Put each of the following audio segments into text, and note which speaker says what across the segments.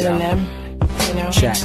Speaker 1: them, you know.
Speaker 2: Check.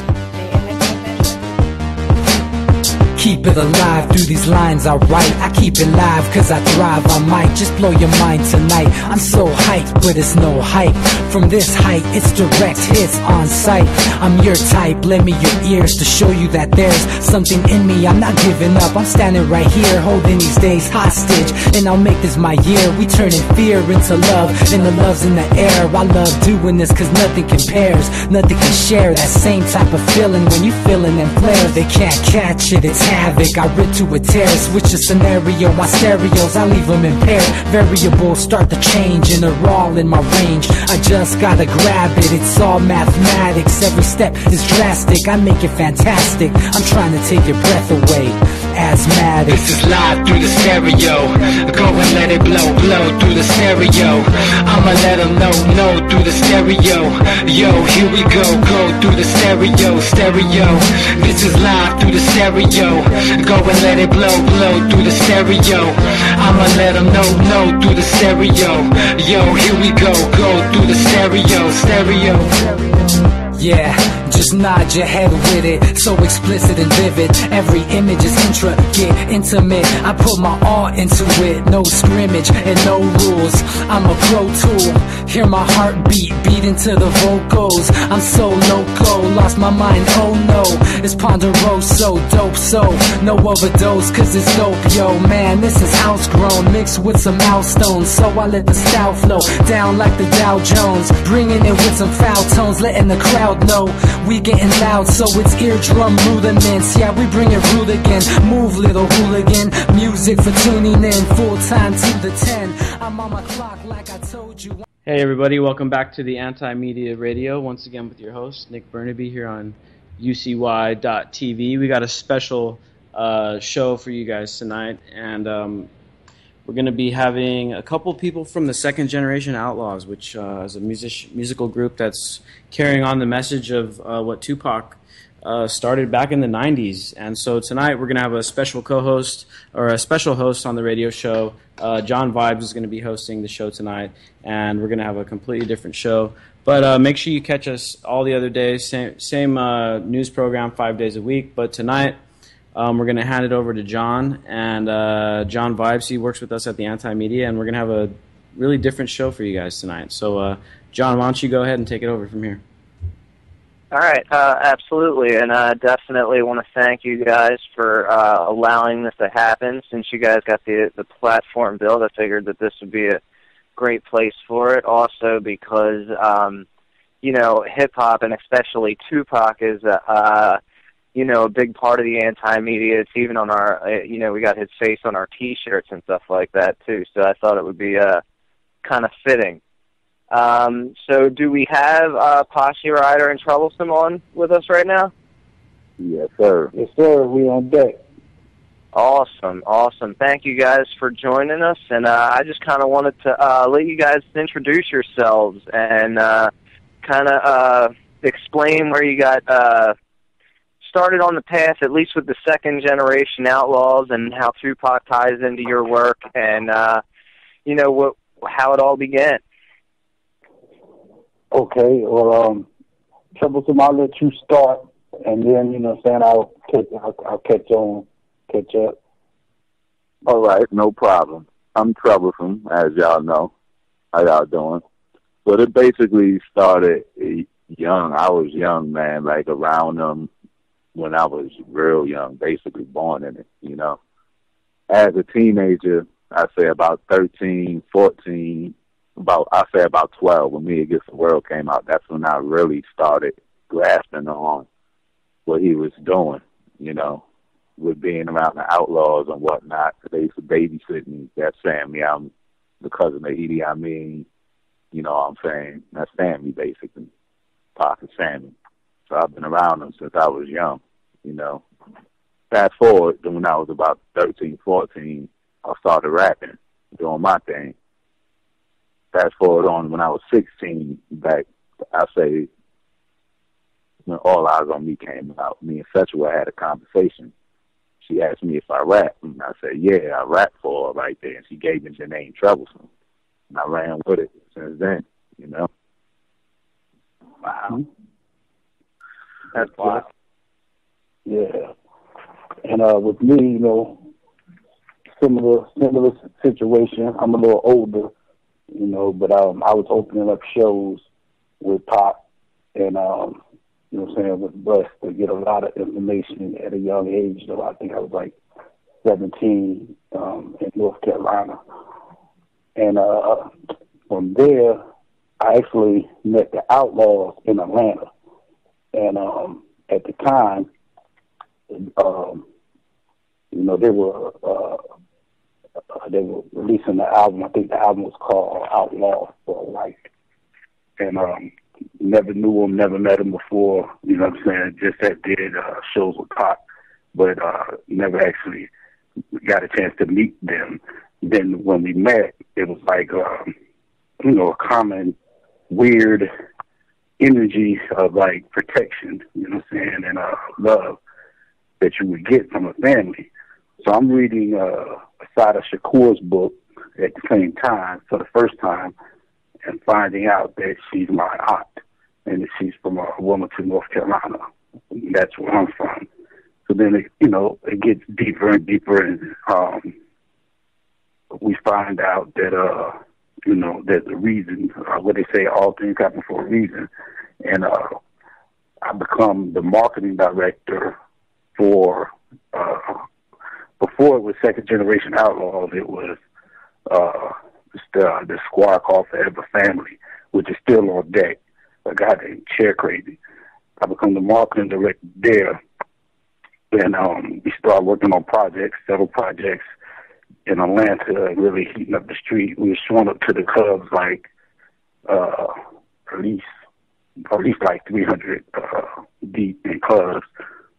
Speaker 2: Keep it alive through these lines I write. I keep it live cause I thrive. I might just blow your mind tonight. I'm so hyped, but it's no hype. From this height, it's direct hits on sight. I'm your type, lend me your ears to show you that there's something in me. I'm not giving up, I'm standing right here, holding these days hostage. And I'll make this my year. We turning fear into love, and the love's in the air. I love doing this cause nothing compares. Nothing can share that same type of feeling when you feeling them flares. They can't catch it, it's havoc. I rip to a tear, switch the scenario. My stereos, I leave them impaired. Variables start to change and they're all in my range. I just gotta grab it, it's all mathematics. Every step is drastic, I make it fantastic. I'm trying to take your breath away. Asthmatic.
Speaker 3: This is live through the stereo. Go and let it blow, blow through the stereo. I'ma let them know through the stereo. Yo, here we go through the stereo, stereo. This is live through the stereo. Go and let it blow, blow through the stereo. I'ma let them know through the stereo. Yo, here we go through the stereo, stereo.
Speaker 2: Yeah, just nod your head with it, so explicit and vivid. Every image is intricate, intimate. I put my all into it, no scrimmage and no rules. I'm a pro tool, hear my heartbeat, beat into the vocals. I'm so loco, lost my mind, oh no. It's ponderoso, dope, so no overdose, cause it's dope, yo. Man, this is house grown, mixed with some milestones. So I let the style flow down like the Dow Jones, bringing it with some foul tones, letting the crowd know we getting loud, so it's eardrum rudiments. Yeah, we bring it rude again. Move, little hooligan. Music for tuning in, full time to the 10. I'm on my clock like I told you.
Speaker 4: Hey everybody, welcome back to the AntiMedia Radio. Once again with your host, Nick Bernabe, here on UCY.TV. We got a special show for you guys tonight, and we're going to be having a couple people from the 2ndgenerationoutlawz, which is a musical group that's carrying on the message of what Tupac started back in the 90s. And so tonight we're going to have a special co-host, or a special host on the radio show. John Vibes is going to be hosting the show tonight, and we're going to have a completely different show. But make sure you catch us all the other days, same news program 5 days a week. But tonight, we're going to hand it over to John, and John Vibes, he works with us at the AntiMedia, and we're going to have a really different show for you guys tonight. So, John, why don't you go ahead and take it over from here?
Speaker 5: All right, absolutely, and I definitely want to thank you guys for allowing this to happen. Since you guys got the platform built, I figured that this would be a great place for it. Also because, you know, hip-hop, and especially Tupac, is you know, a big part of the AntiMedia. It's even on our, you know, we got his face on our T-shirts and stuff like that, too. So I thought it would be kind of fitting. So do we have Pachi Rydah and Troublesome on with us right now?
Speaker 6: Yes, sir. Yes, sir. We on deck.
Speaker 5: Awesome, awesome. Thank you guys for joining us. And I just kind of wanted to let you guys introduce yourselves and kind of explain where you got started on the path, at least with the 2ndgenerationoutlawz, and how Tupac ties into your work, and you know how it all began.
Speaker 6: Okay, well, Troublesome, I'll let you start, and then I'll catch up.
Speaker 7: All right, no problem. I'm Troublesome, as y'all know. How y'all doing? But it basically started young. I was young, man, like around them. When I was real young, basically born in it, As a teenager, I'd say about 13, 14, about 12, when Me Against the World came out, that's when I really started grasping on what he was doing, with being around the Outlaws and whatnot. They used to babysit me. That's family. I'm the cousin of Idi Amin, what I'm saying? That's family, basically. Pac is family. So I've been around them since I was young, Fast forward to when I was about 13, 14, I started rapping, doing my thing. Fast forward on when I was 16, back, I say, when All Eyes on Me came out, me and Fetchua had a conversation. She asked me if I rap, and I said, yeah, I rap for her right there, and she gave me the name Troublesome. And I ran with it since then,
Speaker 6: Wow.
Speaker 5: That's wild.
Speaker 6: Yeah. And with me, you know, similar situation. I'm a little older, you know, but I was opening up shows with Pop, and you know what I'm saying, was blessed to get a lot of information at a young age. Though I think I was like 17 in North Carolina, and from there I actually met the Outlaws in Atlanta, and at the time, you know, they were releasing the album. I think the album was called Outlaw for Life. And never knew them, never met them before. You know what I'm saying? Just that did shows with Pop, but never actually got a chance to meet them. Then when we met, it was like you know, a common weird energy of like protection. You know what I'm saying? And love that you would get from a family. So I'm reading Asada Shakur's book at the same time for the first time, and finding out that she's my aunt and that she's from Wilmington, North Carolina. That's where I'm from. So then, it gets deeper and deeper, and we find out that, there's a reason. What they say, all things happen for a reason. And I become the marketing director for, before it was 2nd Generation Outlaws, it was the squad called Forever Family, which is still on deck. A guy named Chair Crazy. I become the marketing director there, and we started working on several projects in Atlanta, and really heating up the street. We were showing up to the clubs like at least like 300 deep in clubs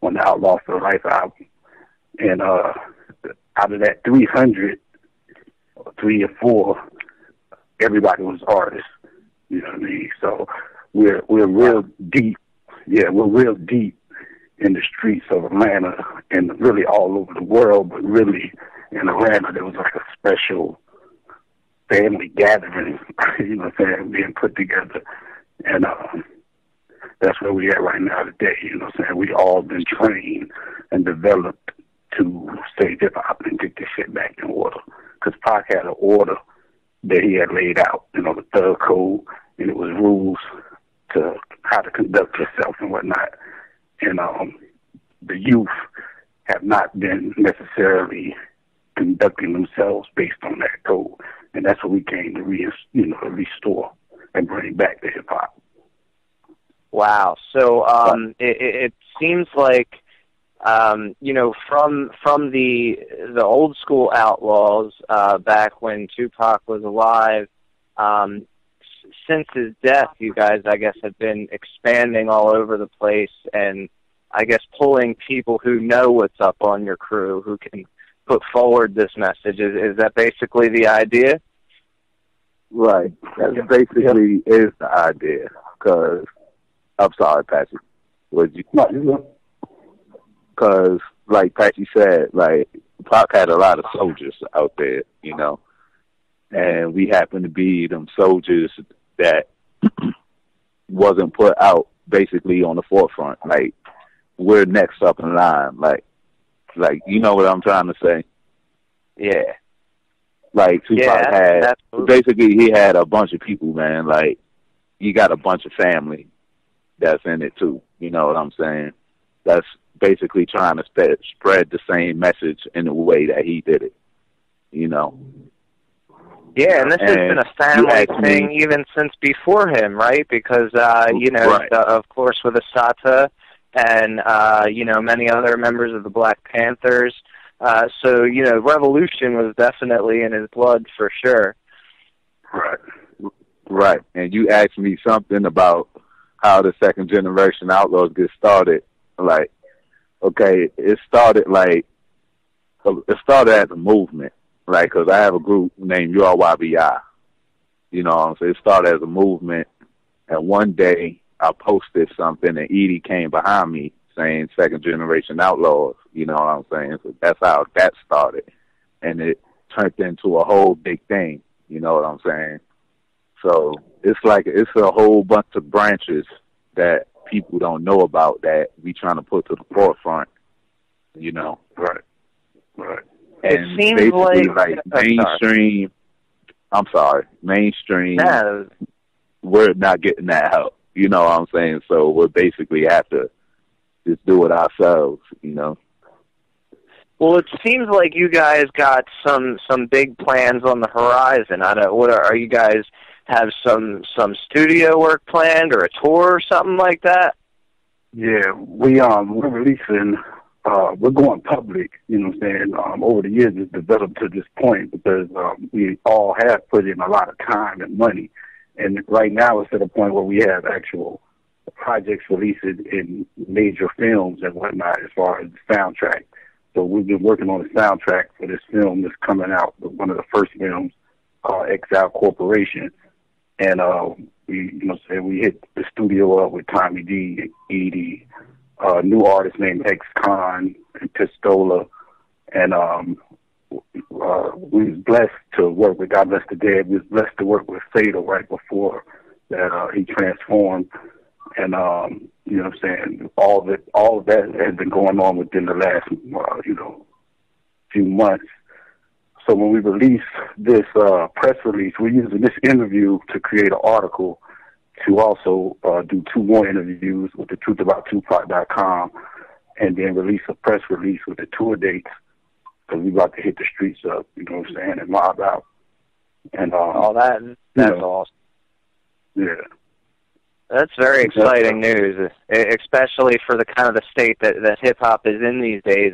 Speaker 6: on the Outlaw for Life album. And out of that 300, 3 or 4, everybody was artists. You know what I mean? So we're real deep. Yeah, we're real deep in the streets of Atlanta and really all over the world, but really in Atlanta there was like a special family gathering, you know what I'm saying, being put together. And that's where we at right now today, you know what I'm saying? We all been trained and developed to say hip-hop and get this shit back in order. Because Pac had an order that he had laid out, the thug code, and it was rules to how to conduct yourself and whatnot. And the youth have not been necessarily conducting themselves based on that code. And that's what we came to restore and bring back to hip-hop.
Speaker 5: Wow. So it seems like, from the old school Outlaws back when Tupac was alive, since his death, you guys, I guess, have been expanding all over the place and, I guess, pulling people who know what's up on your crew, who can put forward this message. Is that basically the idea?
Speaker 7: Right. That basically is the idea. Because, I'm sorry, Pachi. Because, like Pachi said, like, Pac had a lot of soldiers out there, and we happen to be them soldiers that wasn't put out basically on the forefront. Like, we're next up in line. Like, you know what I'm trying to say?
Speaker 5: Yeah.
Speaker 7: Like, Tupac had, basically, he had a bunch of people, man. Like, he got a bunch of family that's in it, too. You know what I'm saying? That's basically trying to spread the same message in the way that he did it,
Speaker 5: Yeah, and this has been a family thing even since before him, right? Because, right. Of course, with Asata and, many other members of the Black Panthers. So, revolution was definitely in his blood for sure.
Speaker 7: Right. And you asked me something about how the 2nd Generation Outlaws get started. Like, okay, it started as a movement. Like, because I have a group named URYBI. You know what I'm saying? It started as a movement, and one day I posted something, and Edie came behind me saying 2nd Generation Outlaws. You know what I'm saying? So that's how that started. And it turned into a whole big thing. You know what I'm saying? So it's a whole bunch of branches that people don't know about that we trying to put to the forefront, you know.
Speaker 6: Right.
Speaker 7: And
Speaker 5: it seems
Speaker 7: basically,
Speaker 5: like
Speaker 7: mainstream. I'm sorry, mainstream.
Speaker 5: Yeah.
Speaker 7: We're not getting that help. You know what I'm saying? So we'll basically have to just do it ourselves. You know.
Speaker 5: Well, it seems like you guys got some big plans on the horizon. I don't. What are you guys have some studio work planned or a tour or something like that?
Speaker 6: Yeah, we're releasing. We're going public. You know what I'm saying? Over the years, it's developed to this point because we all have put in a lot of time and money, and right now it's at a point where we have actual projects released in major films and whatnot as far as the soundtrack. So we've been working on the soundtrack for this film that's coming out, one of the first films called Exile Corporation. And we hit the studio up with Tommy D, Edie, new artist named X-Con and Pistola. And we was blessed to work with God Bless the Dead. We was blessed to work with Fatal right before that he transformed. And you know what I'm saying, all of that has been going on within the last few months. So when we release this press release, we're using this interview to create an article to also do 2 more interviews with thetruthabouttupac.com and then release a press release with the tour dates because we're about to hit the streets up, you know what I'm saying, and mob out. And that's
Speaker 5: awesome.
Speaker 6: Yeah.
Speaker 5: That's very exciting news, especially for the kind of the state that hip hop is in these days.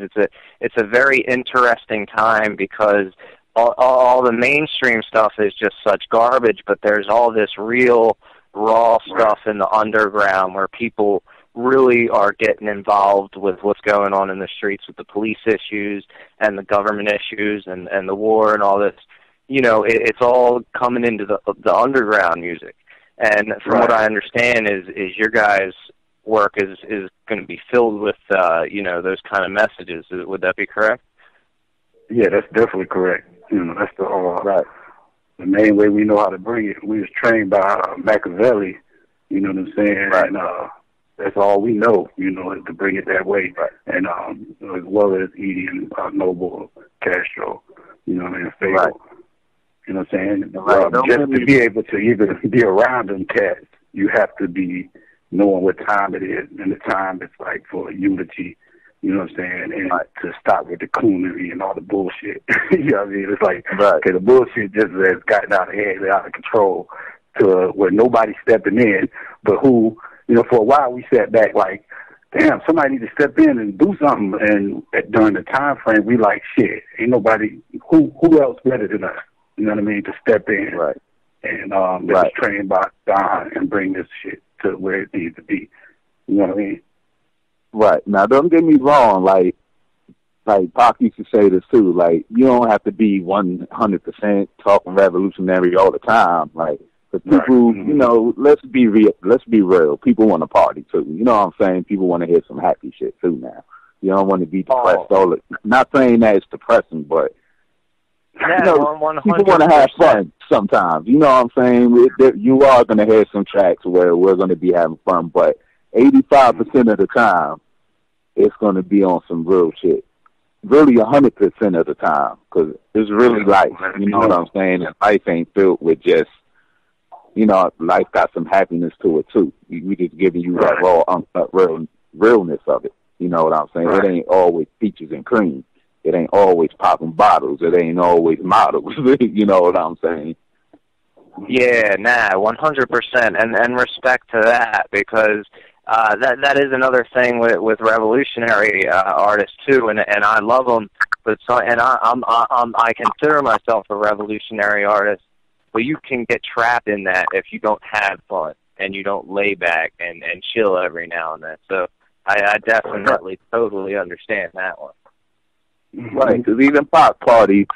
Speaker 5: It's a very interesting time because all the mainstream stuff is just such garbage, but there's all this real raw stuff in the underground where people really are getting involved with what's going on in the streets with the police issues and the government issues and the war and all this. You know, it's all coming into the underground music. And from what I understand is your guys' work is going to be filled with, those kind of messages. Would that be correct?
Speaker 6: Yeah, that's definitely correct. You know, that's the main way we know how to bring it. We was trained by Machiavelli, you know what I'm saying? Right. And that's all we know, you know, is to bring it that way. Right. And as well as Edie and Noble, Castro, you know what I mean, Fatal. Right. You know what I'm saying? Just to be able to even be around them cats, you have to be knowing what time it is. And the time it's like for unity, you know what I'm saying? And to stop with the coonery and all the bullshit. You know what I mean? It's like, okay, the bullshit just has gotten out of hand and out of control to where nobody's stepping in. But who, you know, for a while we sat back like, damn, somebody need to step in and do something. And during the time frame, we like, shit, ain't nobody, who else better than us? You know what I mean? To step in, and was trained by Don and bring this shit to where it needs to be. You know what I mean?
Speaker 7: Right. Now, don't get me wrong. Like Pac used to say this too. Like, you don't have to be 100% talking revolutionary all the time. Like, the people, you know, let's be real. Let's be real. People want to party too. You know what I'm saying? People want to hear some happy shit too. Now, you don't want to be depressed all the. Not saying that it's depressing, but.
Speaker 5: Yeah,
Speaker 7: you know,
Speaker 5: 100%.
Speaker 7: People want to have fun sometimes. You know what I'm saying? You are going to hear some tracks where we're going to be having fun, but 85% of the time, it's going to be on some real shit. Really 100% of the time, because it's really life. You know what I'm saying? And life ain't filled with just, you know, life got some happiness to it, too. We just giving you that raw, realness of it. You know what I'm saying? It ain't always peaches and cream. It ain't always popping bottles. It ain't always models. You know what I'm saying?
Speaker 5: Yeah, 100%, and respect to that, because that is another thing with revolutionary artists too, and I love them. But I consider myself a revolutionary artist, but you can get trapped in that if you don't have fun and you don't lay back and chill every now and then. So I definitely totally understand that one.
Speaker 7: Right, because even pop parties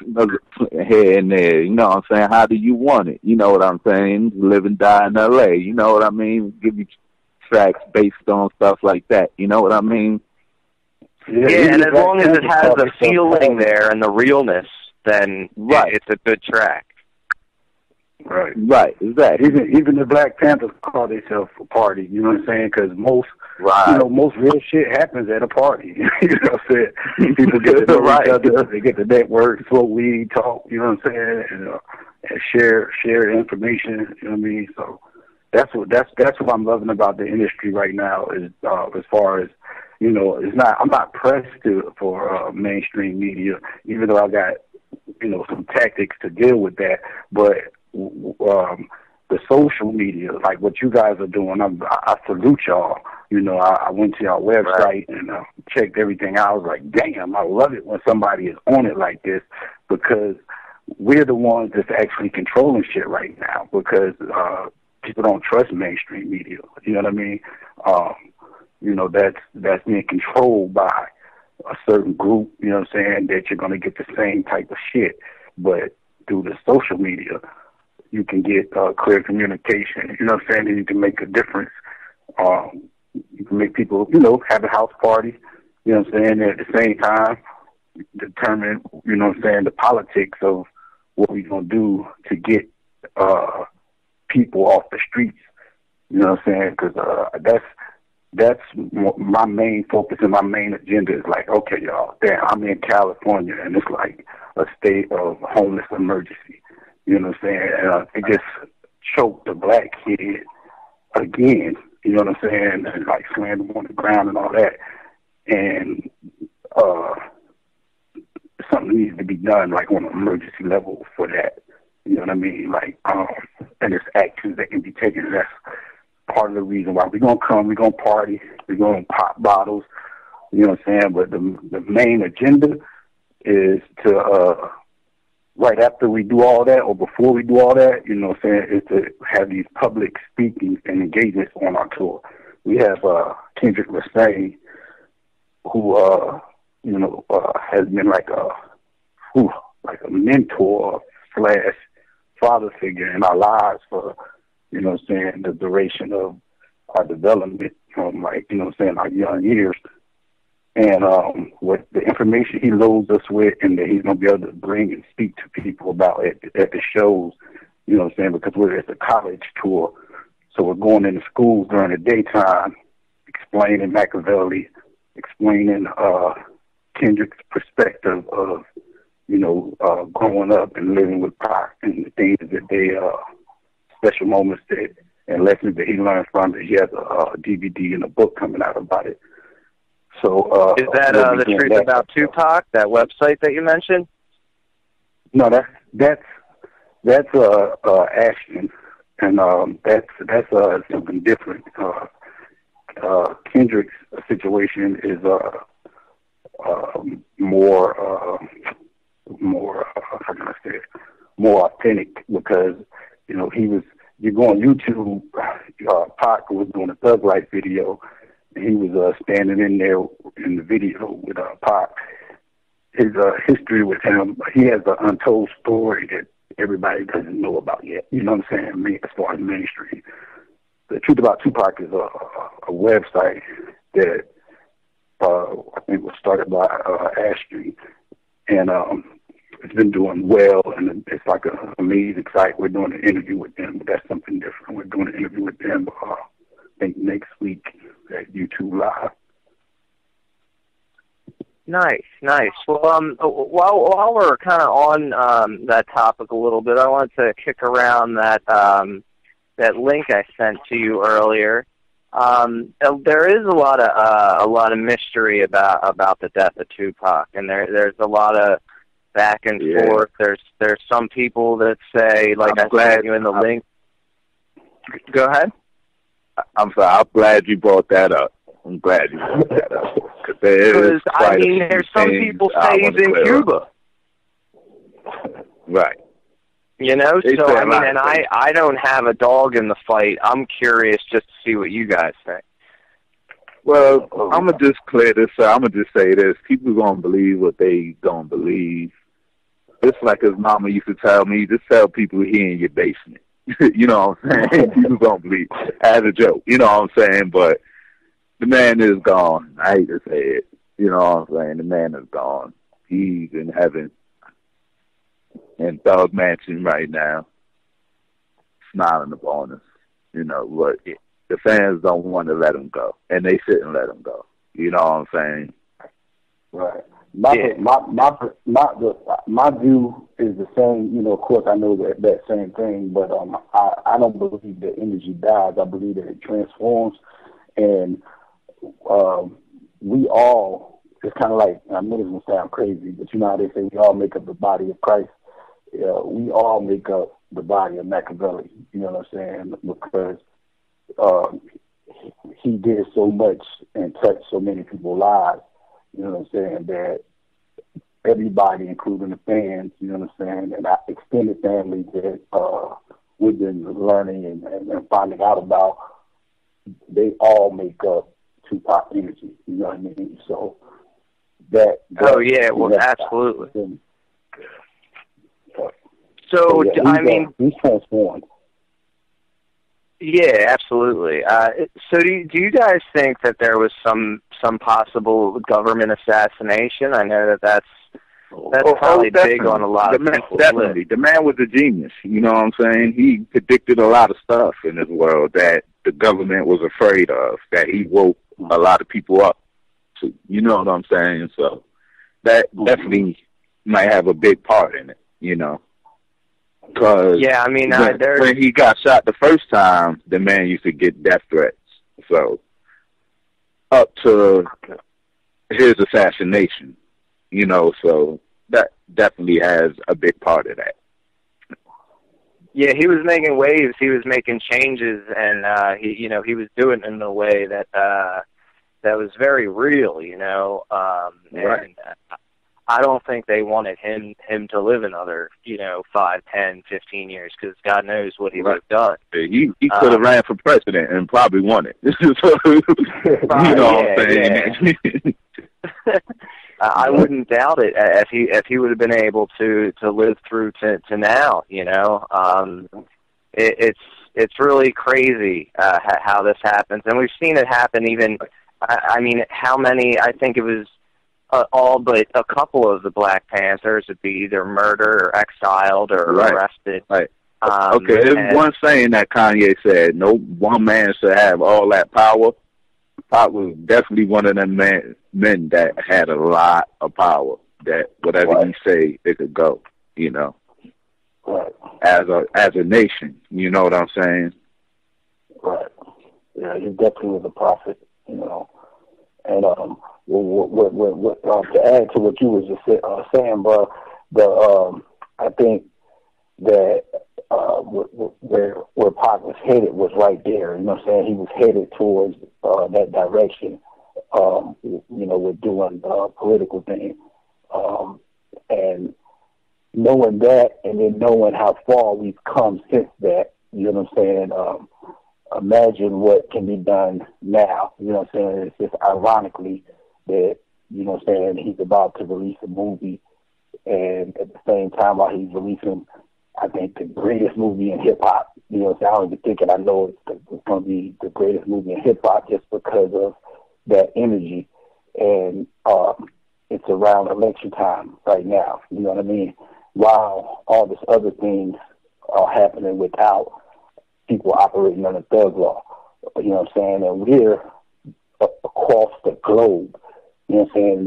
Speaker 7: here and there, you know what I'm saying? How do you want it? You know what I'm saying? Live and die in L.A., you know what I mean? Give you tracks based on stuff like that, you know what I mean?
Speaker 5: Yeah, and as long as it has the feeling there and the realness, then it's a good track.
Speaker 6: Right.
Speaker 7: Right, exactly.
Speaker 6: Even the Black Panthers call themselves a party, you know what I'm saying? Because most real shit happens at a party. You know what I'm saying? People get to know each other, they get to network, smoke weed, talk, you know what I'm saying? And share information, you know what I mean? So that's what I'm loving about the industry right now is as far as, you know, I'm not pressed for mainstream media, even though I got, you know, some tactics to deal with that, but the social media, like what you guys are doing, I salute y'all. You know, I went to y'all website and checked everything out. I was like, damn, I love it when somebody is on it like this, because we're the ones that's actually controlling shit right now, because people don't trust mainstream media. You know what I mean? You know, that's being controlled by a certain group, you know what I'm saying, that you're going to get the same type of shit. But through the social media, you can get clear communication, you know what I'm saying, and you can make a difference. You can make people, you know, have a house party, you know what I'm saying, and at the same time determine, you know what I'm saying, the politics of what we're going to do to get people off the streets, you know what I'm saying, because that's my main focus and my main agenda is like, okay, y'all, damn, I'm in California and it's like a state of homeless emergency. You know what I'm saying? It just choked the black kid again, you know what I'm saying? And like slammed him on the ground and all that. And something needs to be done like on an emergency level for that. You know what I mean? Like, and there's actions that can be taken. That's part of the reason why we're going to come, we're going to party, we're going to pop bottles, you know what I'm saying? But the main agenda is to, right after we do all that or before we do all that, you know what I'm saying, is to have these public speaking and engagements on our tour. We have Kendrick Lassagne, who, you know, has been like a mentor / father figure in our lives for, you know what I'm saying, the duration of our development from, like, you know what I'm saying, our young years. And what the information he loads us with and that he's going to be able to bring and speak to people about at the shows, you know what I'm saying, because it's a college tour. So we're going into schools during the daytime, explaining Machiavelli, explaining Kendrick's perspective of, you know, growing up and living with Pac and the things that they, special moments that and lessons that he learned from it. He has a DVD and a book coming out about it. So
Speaker 5: is that the truth about Tupac? That website that you mentioned?
Speaker 6: No, that's Ashton, and that's something different. Kendrick's situation is more how can I say it? More authentic, because you know you go on YouTube, Pac was doing a Thug Life video, and he was standing in there in the video with Pac. His history with him, he has an untold story that everybody doesn't know about yet. You know what I'm saying? As far as mainstream. The Truth About Tupac is a website that I think was started by Ashton, and it's been doing well, and it's like an amazing site. We're doing an interview with them, but that's something different. We're doing an interview with them, I think, next week at YouTube Live.
Speaker 5: Nice. Well, while we're kind of on that topic a little bit, I wanted to kick around that link I sent to you earlier. There is a lot of mystery about the death of Tupac, and there's a lot of back and forth. There's some people that say, like I sent you in the link. Go ahead.
Speaker 7: I'm sorry. I'm glad you brought that up. Because there's
Speaker 5: some people say he's in Cuba.
Speaker 7: Right.
Speaker 5: You know, so I mean, and I don't have a dog in the fight. I'm curious just to see what you guys think.
Speaker 7: Well, I'm going to just clear this up. I'm going to just say this. People going to believe what they going to believe. It's like his mama used to tell me, just tell people he in your basement. You know what I'm saying? People going to believe as a joke. You know what I'm saying? But the man is gone. I hate to say it. You know what I'm saying? The man is gone. He's in heaven in Thug Mansion right now. smiling upon us, you know, but the fans don't want to let him go, and they shouldn't let him go. You know what I'm saying?
Speaker 6: Right. My view is the same. You know, of course, I know that same thing, but I don't believe that energy dies. I believe that it transforms, and we all. It's kind of like, I know this will sound crazy, but you know how they say we all make up the body of Christ. We all make up the body of Machiavelli. You know what I'm saying? Because he did so much and touched so many people's lives. You know what I'm saying? That everybody, including the fans, you know what I'm saying, and our extended family that we've been learning and finding out about, they all make up Tupac energy. You know what I mean? So that
Speaker 5: oh yeah, well, absolutely.
Speaker 6: So yeah,
Speaker 5: I mean,
Speaker 6: he's transformed.
Speaker 5: Yeah, absolutely. So do you guys think that there was some possible government assassination? I know that's probably big on a lot of people's
Speaker 7: definitely. The man was a genius. You know what I'm saying? He predicted a lot of stuff in this world that the government was afraid of, that he woke a lot of people up to. You know what I'm saying? So that definitely might have a big part in it, you know. Cause
Speaker 5: yeah, I mean,
Speaker 7: when he got shot the first time, the man used to get death threats. So up to his assassination, you know, so that definitely has a big part of that.
Speaker 5: Yeah, he was making waves. He was making changes, and he was doing it in a way that was very real, you know.
Speaker 7: Right.
Speaker 5: And I don't think they wanted him to live another, 5, 10, 15 years, because God knows what he would have done.
Speaker 7: He could have ran for president and probably won it. You know what I'm saying?
Speaker 5: Yeah. I wouldn't doubt it if he would have been able to live through to now. You know, it's really crazy how this happens, and we've seen it happen. Even, I mean, how many? I think it was all but a couple of the Black Panthers would be either murdered or exiled or arrested.
Speaker 7: Right. Okay, there's one saying that Kanye said: "No one man should have all that power." Pop was definitely one of them men that had a lot of power. That whatever he say, it could go. You know, as a nation. You know what I'm saying?
Speaker 6: Right. Yeah, he definitely was a prophet. You know, and to add to what you was just saying, bro, I think that where Pac was headed was right there. You know what I'm saying? He was headed towards that direction. With doing political things, and knowing that, and then knowing how far we've come since that. You know what I'm saying? Imagine what can be done now. You know what I'm saying? It's just ironically that, you know what I'm saying, he's about to release a movie, and at the same time while he's releasing, I think, the greatest movie in hip-hop. You know what I'm saying? I don't even think it. I know it's going to be the greatest movie in hip-hop just because of that energy. And it's around election time right now. You know what I mean? While all this other things are happening without people operating under thug law. You know what I'm saying? And we're across the globe. You know what I'm saying?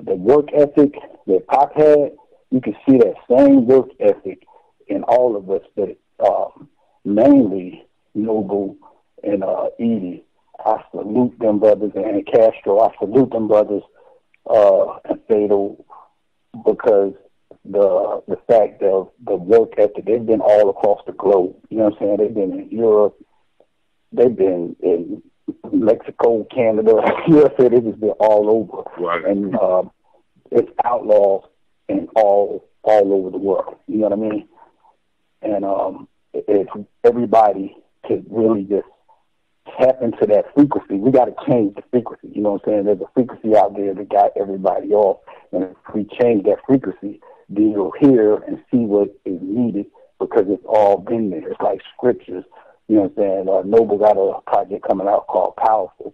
Speaker 6: The work ethic that Pac had, you can see that same work ethic in all of us, but mainly Noble and Edie. I salute them brothers, and Castro. I salute them brothers and Fatal, because the fact of the work ethic, they've been all across the globe. You know what I'm saying? They've been in Europe, they've been in Mexico, Canada. You know what I'm saying? They've just been all over.
Speaker 7: Right.
Speaker 6: And it's outlaws in all over the world. You know what I mean? And if everybody could really just tap into that frequency, we got to change the frequency. You know what I'm saying? There's a frequency out there that got everybody off, and if we change that frequency, then you'll hear and see what is needed, because it's all been there. It's like scriptures. You know what I'm saying? Noble got a project coming out called Powerful,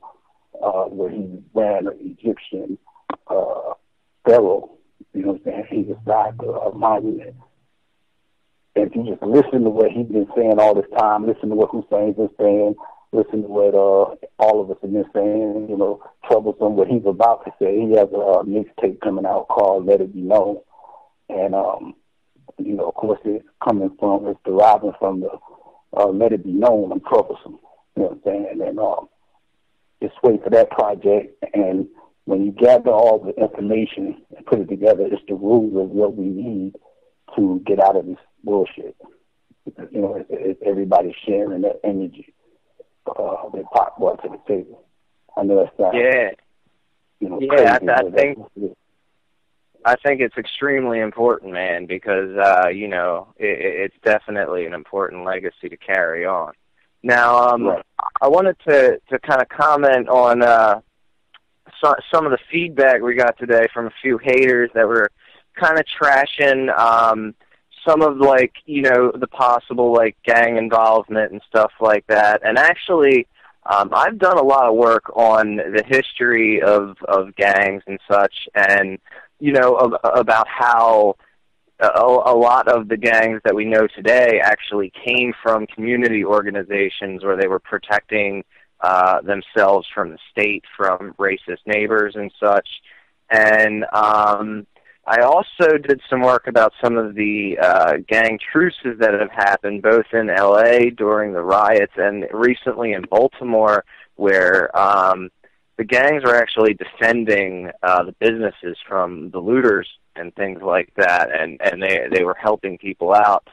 Speaker 6: where he ran an Egyptian pharaoh. You know what I'm saying? He was like a monument. if you just listen to what he's been saying all this time, listen to what Hussein's been saying, listen to what all of us have been saying, you know, Troublesome, what he's about to say. He has a mixtape coming out called Let It Be Known. And, you know, of course, it's deriving from the Let It Be Known, I'm Troublesome. You know what I'm saying? And just wait for that project. And when you gather all the information and put it together, it's the rules of what we need to get out of this bullshit. Because, you know, it's everybody sharing that energy. They pop brought to the table. I know that's not, you know, crazy,
Speaker 5: I think it's extremely important, man, because, you know, it's definitely an important legacy to carry on. Now, I wanted to kind of comment on some of the feedback we got today from a few haters that were kind of trashing some of, like, you know, the possible, like, gang involvement and stuff like that. And actually, I've done a lot of work on the history of gangs and such, and, you know, about how a lot of the gangs that we know today actually came from community organizations where they were protecting themselves from the state, from racist neighbors and such. And I also did some work about some of the gang truces that have happened both in L.A. during the riots and recently in Baltimore, where the gangs were actually defending the businesses from the looters and things like that, and they were helping people out.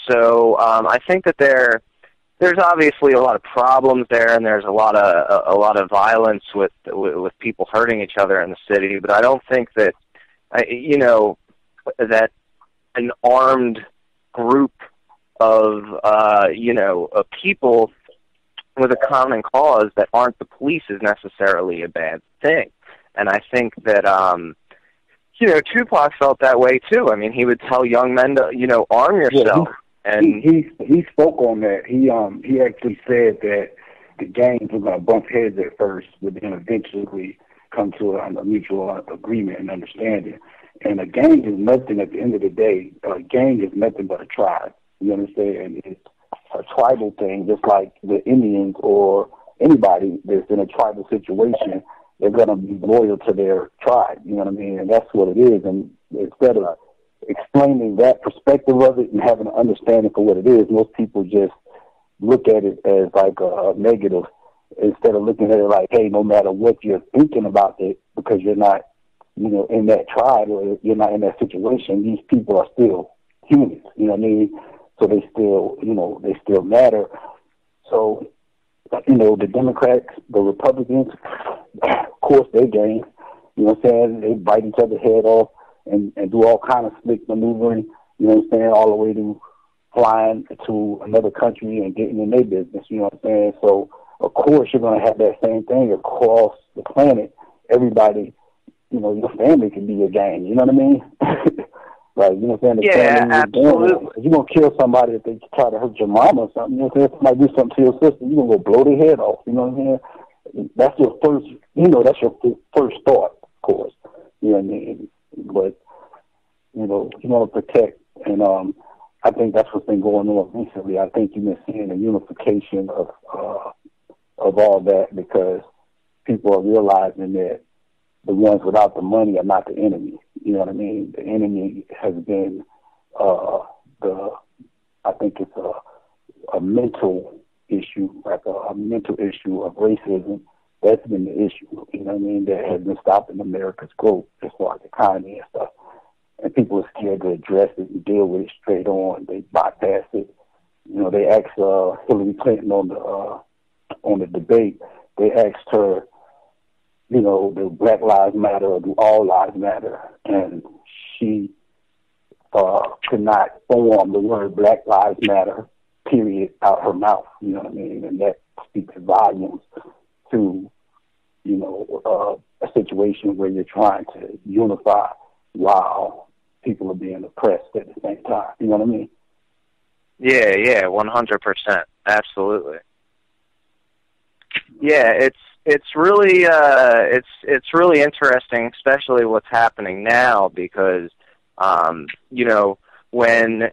Speaker 5: So I think that there's obviously a lot of problems there, and there's a lot of violence with people hurting each other in the city. But I don't think that you know, that an armed group of you know, of people with a common cause that aren't the police is necessarily a bad thing. And I think that you know, Tupac felt that way too. I mean, he would tell young men to, you know, arm yourself. And
Speaker 6: he spoke on that. He actually said that the gangs were going to bump heads at first, but then eventually come to a mutual agreement and understanding. And a gang is nothing at the end of the day. A gang is nothing but a tribe. You understand? It's a tribal thing, just like the Indians or anybody that's in a tribal situation. They're going to be loyal to their tribe. You know what I mean? And that's what it is. And instead of explaining that perspective of it and having an understanding for what it is, most people just look at it as like a negative, instead of looking at it like, hey, no matter what you're thinking about it, because you're not, you know, in that tribe or you're not in that situation, these people are still humans, you know what I mean? So they still, you know, they still matter. So, you know, the Democrats, the Republicans, of course, they gang, you know what I'm saying? They bite each other's head off and do all kind of slick maneuvering, you know what I'm saying, all the way to flying to another country and getting in their business, you know what I'm saying? So, of course, you're going to have that same thing across the planet. Everybody, you know, your family can be a gang, you know what I mean? Like, you know what I'm saying?
Speaker 5: Yeah, absolutely.
Speaker 6: You're going to kill somebody if they try to hurt your mom or something. You know what I'm saying? If somebody do something to your sister, you're going to go blow their head off, you know what I'm saying? That's your first, you know, that's your first thought, of course. You know what I mean? But, you know, you want to protect, and I think that's what's been going on recently. I think you've been seeing a unification of all that, because people are realizing that the ones without the money are not the enemy. You know what I mean? The enemy has been I think it's a mental issue, like a mental issue of racism. That's been the issue, you know what I mean, that has been stopping America's growth as far as the economy and stuff. And people are scared to address it and deal with it straight on. They bypass it. You know, they asked Hillary Clinton on the debate, they asked her, you know, do Black Lives Matter or do all lives matter? And she could not form the word Black Lives Matter, period, out her mouth, you know what I mean? And that speaks volumes to, you know, a situation where you're trying to unify while people are being oppressed at the same time, you know what I mean?
Speaker 5: Yeah, 100%, absolutely. Yeah, it's really it's really interesting, especially what's happening now, because you know, when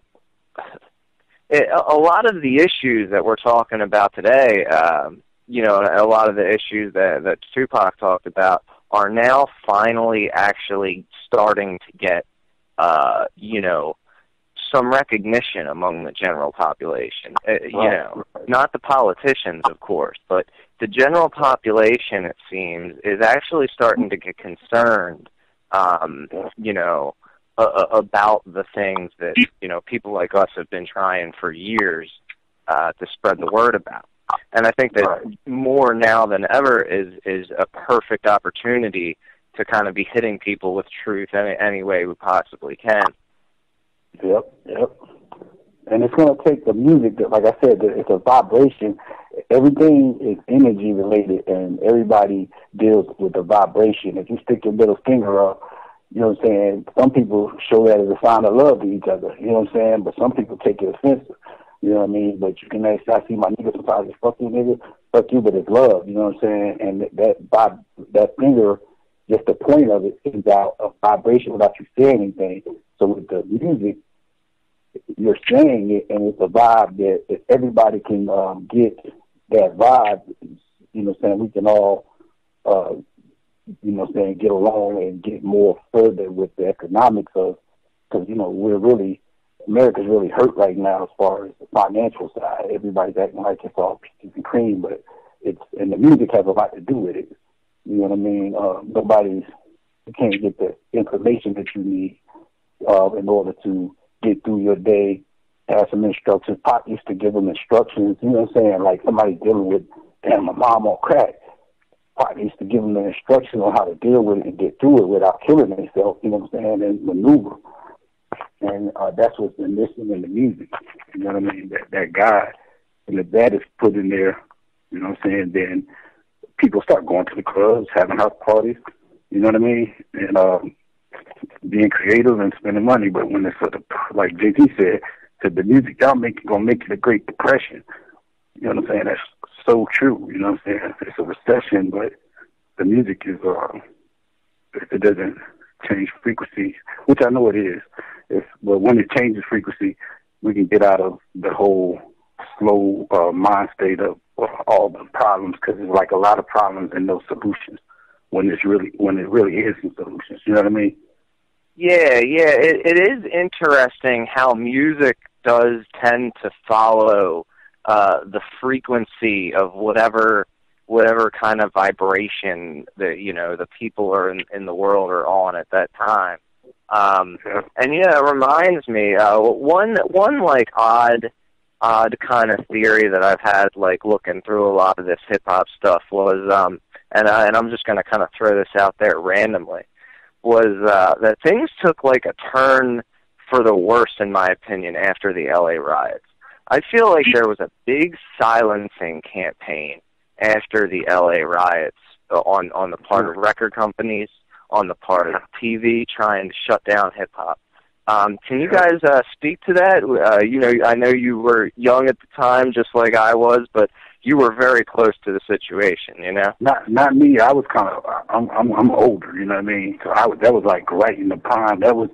Speaker 5: a lot of the issues that we're talking about today, you know, a lot of the issues that Tupac talked about are now finally actually starting to get, you know, some recognition among the general population. You know, not the politicians, of course, but the general population, it seems, is actually starting to get concerned, you know, about the things that, you know, people like us have been trying for years to spread the word about. And I think that more now than ever is a perfect opportunity to kind of be hitting people with truth any way we possibly can.
Speaker 6: Yep. And it's going to take the music that, like I said, it's a vibration. Everything is energy related, and everybody deals with the vibration. If you stick your middle finger up, you know what I'm saying, some people show that as a sign of love to each other, you know what I'm saying, but some people take it offensive, you know what I mean, but you can actually, I see my nigga sometimes, fuck you nigga, fuck you, but it's love, you know what I'm saying, and that finger, just the point of it is out of vibration without you saying anything. So with the music, you're saying it, and it's a vibe that if everybody can get that vibe, you know what I'm saying, we can all, you know what I'm saying, get along and get more further with the economics of, because, you know, America's really hurt right now as far as the financial side. Everybody's acting like it's all peaches and cream, but and the music has a lot to do with it. You know what I mean? You can't get the information that you need in order to get through your day, have some instructions. Pop used to give them instructions, you know what I'm saying, like somebody dealing with, damn, my mom on crack. Pop used to give them the instructions on how to deal with it and get through it without killing themselves, you know what I'm saying, and maneuver. And that's what's been missing in the music, you know what I mean, that guy. And if that is put in there, you know what I'm saying, then people start going to the clubs, having house parties, you know what I mean, and being creative and spending money. But when it's like JT said, the music y'all gonna make it a Great Depression. You know what I'm saying? That's so true. You know what I'm saying? It's a recession, but the music is it doesn't change frequency, which I know it is. But when it changes frequency, we can get out of the whole slow mind state of all the problems, because there's like a lot of problems and no solutions when it really is some solutions. You know what I mean?
Speaker 5: Yeah. It is interesting how music does tend to follow the frequency of whatever kind of vibration that, you know, the people are in the world are on at that time. And yeah, it reminds me one like odd kind of theory that I've had, like looking through a lot of this hip hop stuff was and I'm just going to kind of throw this out there randomly, was that things took like a turn for the worse, in my opinion, after the LA riots. I feel like there was a big silencing campaign after the LA riots on the part of record companies, on the part of TV, trying to shut down hip-hop. Can you guys speak to that? You know, I know you were young at the time, just like I was, but you were very close to the situation, you know?
Speaker 6: Not me. I was kind of, I'm older, you know what I mean? So that was like right in the prime. That was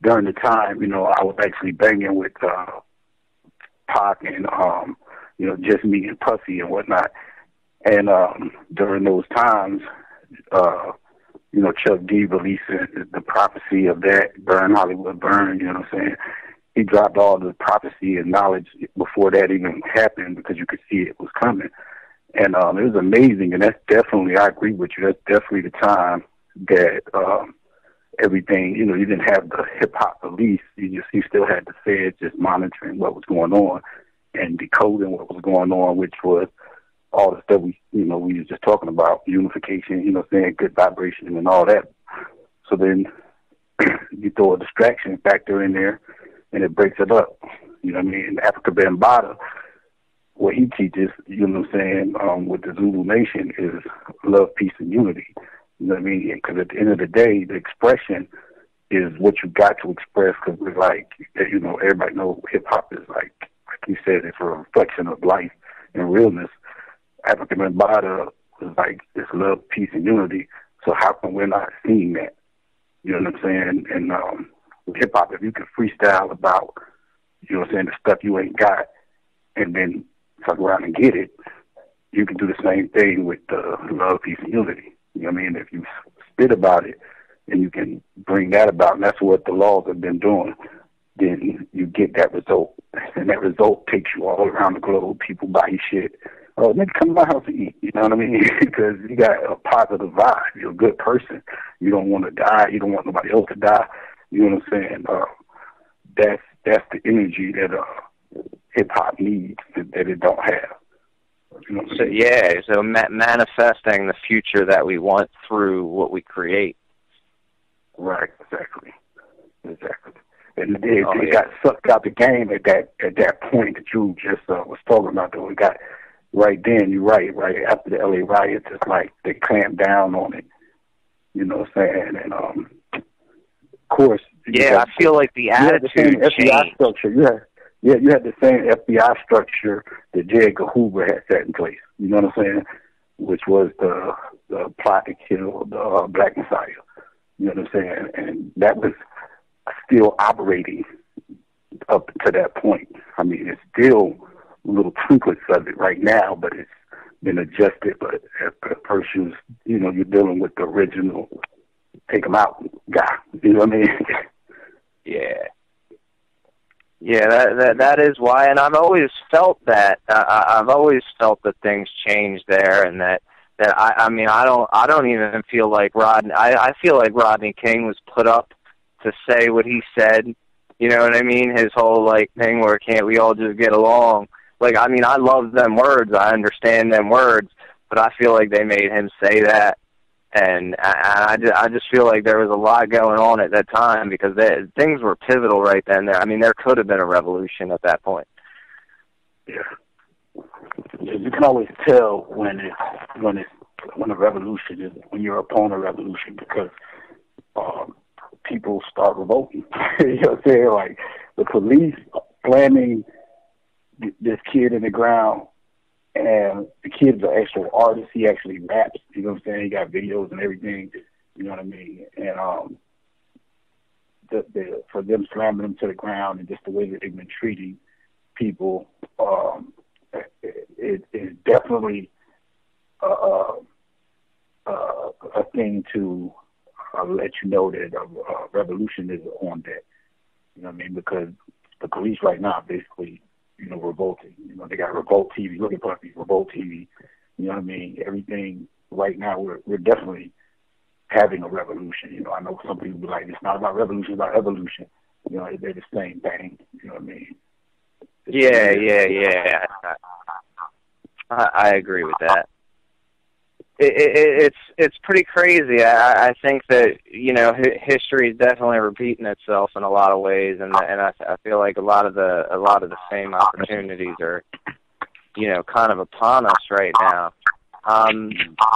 Speaker 6: during the time, you know, I was actually banging with Pac and, you know, just me and Pussy and whatnot. And during those times, you know, Chuck D released the prophecy of that, Burn Hollywood Burn, you know what I'm saying? He dropped all the prophecy and knowledge before that even happened, because you could see it was coming. And it was amazing, and that's definitely, I agree with you, that's definitely the time that everything, you know, you didn't have the hip-hop police, you still had the Fed just monitoring what was going on and decoding what was going on, which was all the stuff we were just talking about, unification, you know, saying good vibration and all that. So then you throw a distraction factor in there, and it breaks it up. You know what I mean? Africa Bambaataa, what he teaches, you know what I'm saying, with the Zulu Nation is love, peace, and unity. You know what I mean? Because at the end of the day, the expression is what you got to express, because we're like, you know, everybody knows hip-hop is like you said, it's a reflection of life and realness. Africa Bambaataa was like this love, peace, and unity. So how come we're not seeing that? You know what I'm saying? And with hip-hop, if you can freestyle about you know what I'm saying, the stuff you ain't got, and then fuck around and get it, you can do the same thing with love, peace, and unity. You know what I mean? If you spit about it, and you can bring that about, and that's what the laws have been doing, then you get that result. And that result takes you all around the globe. People buy you shit. Oh, nigga, come to my house to eat. You know what I mean? Because you got a positive vibe. You're a good person. You don't want to die. You don't want nobody else to die. You know what I'm saying? That's the energy that hip-hop needs that it don't have. You know what I mean?
Speaker 5: Yeah, so manifesting the future that we want through what we create.
Speaker 6: Right, exactly. And it got sucked out the game at that point that you just was talking about. Though it got right then. You're right after the LA riots. It's like they clamped down on it. You know what I'm saying? And of course,
Speaker 5: I feel like the attitude changed.
Speaker 6: FBI structure. You had the same FBI structure that J. Edgar Hoover had set in place. You know what I'm saying? Which was the plot to kill the Black Messiah. You know what I'm saying? And that was still operating up to that point. I mean, it's still little twinklets of it right now, but it's been adjusted. But at first, you're dealing with the original take them out guy. You know what I mean?
Speaker 5: Yeah. Yeah, that is why, and I've always felt that. I've always felt that things change there, and that I mean, I don't even feel like Rodney. I feel like Rodney King was put up to say what he said. You know what I mean? His whole thing where can't we all just get along? I mean, I love them words. I understand them words, but I feel like they made him say that. And I just feel like there was a lot going on at that time because things were pivotal right then. I mean, there could have been a revolution at that point.
Speaker 6: Yeah, you can always tell when a revolution is, when you're upon a revolution, because people start revolting. You know what I'm saying? Like the police slamming this kid in the ground. And the kid's an actual artist. He actually raps. You know what I'm saying? He got videos and everything. You know what I mean? And for them slamming him to the ground and just the way that they've been treating people, it is definitely a thing to let you know that a revolution is on deck. You know what I mean? Because the police right now basically, revolting. They got Revolt TV. Look at Puppy, Revolt TV. You know what I mean? Everything right now, we're definitely having a revolution. I know some people be like, it's not about revolution, it's about evolution. They're the same thing. You know what I mean?
Speaker 5: Yeah. I agree with that. It's pretty crazy. I think that history is definitely repeating itself in a lot of ways, and I feel like a lot of the same opportunities are kind of upon us right now.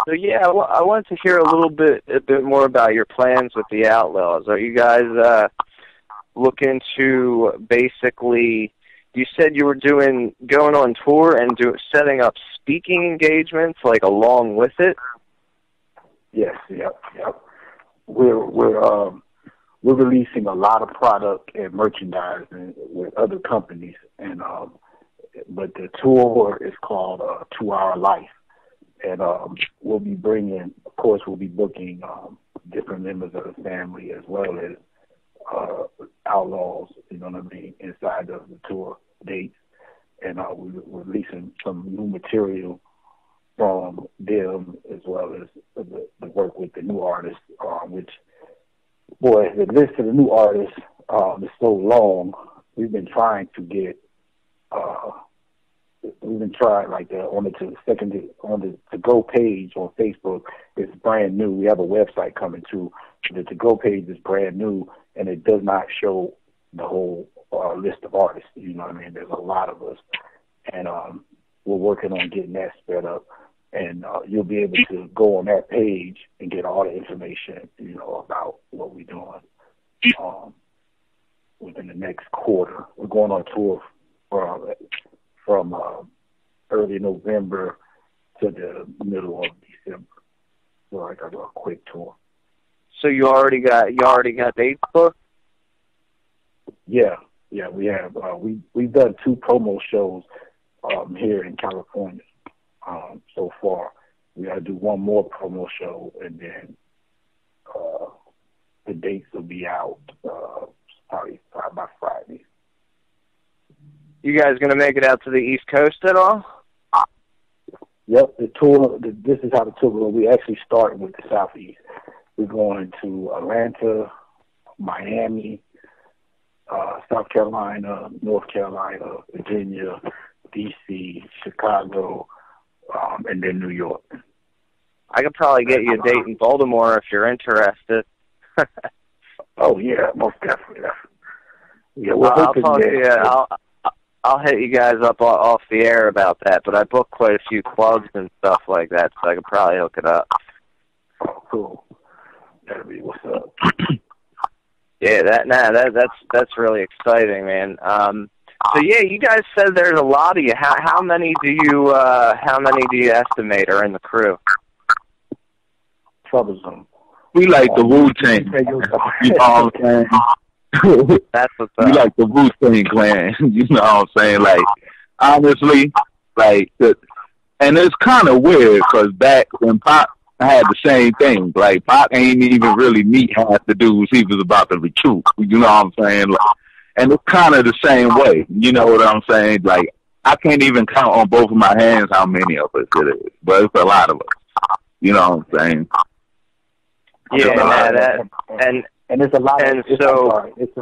Speaker 5: So yeah, I wanted to hear a bit more about your plans with the Outlaws. Are you guys looking to basically? You said you were going on tour and setting up speaking engagements along with it.
Speaker 6: Yes, yep. We're releasing a lot of product and merchandise with other companies, and but the tour is called 2 Hour Life, and we'll be booking different members of the family as well as outlaws. You know what I mean? Inside of the tour dates, and we're releasing some new material from them as well as the work with the new artists, which, boy, the list of the new artists is so long. We've been trying to get, on the To-Go page on Facebook. It's brand new. We have a website coming too. The To-Go page is brand new, and it does not show the whole list of artists. You know what I mean? There's a lot of us, and we're working on getting that sped up. And you'll be able to go on that page and get all the information, about what we're doing within the next quarter. We're going on tour from early November to the middle of December. So I got a quick tour.
Speaker 5: So you already got dates booked?
Speaker 6: Yeah. Yeah, we have. We've done 2 promo shows here in California so far. We got to do one more promo show, and then the dates will be out probably by Friday.
Speaker 5: You guys going to make it out to the East Coast at all?
Speaker 6: Yep, the tour. This is how the tour goes. We actually start with the Southeast. We're going to Atlanta, Miami, South Carolina, North Carolina, Virginia, D.C., Chicago, and then New York.
Speaker 5: I could probably get you a date in Baltimore if you're interested.
Speaker 6: Oh yeah, most definitely. Yeah,
Speaker 5: I'll talk to you. I'll hit you guys up off the air about that. But I booked quite a few clubs and stuff like that, so I could probably hook it up.
Speaker 6: Oh, cool. That'll be what's up.
Speaker 5: Yeah, that's really exciting, man. So yeah, you guys said there's a lot of you. How many do you estimate are in the crew?
Speaker 6: Troublesome.
Speaker 7: We like the Wu-Tang. You know what I'm saying?
Speaker 5: That's what's up.
Speaker 7: We like the Wu-Tang clan. You know what I'm saying? Like, honestly, like, and it's kind of weird because back when Pac had the same thing. Like, Pac ain't even really meet half the dudes he was about to recruit. You know what I'm saying? Like, and it's kind of the same way. You know what I'm saying? Like, I can't even count on both of my hands how many of us it is, but it's a lot of us. You know what I'm saying?
Speaker 5: Yeah,
Speaker 6: and it's a lot. It's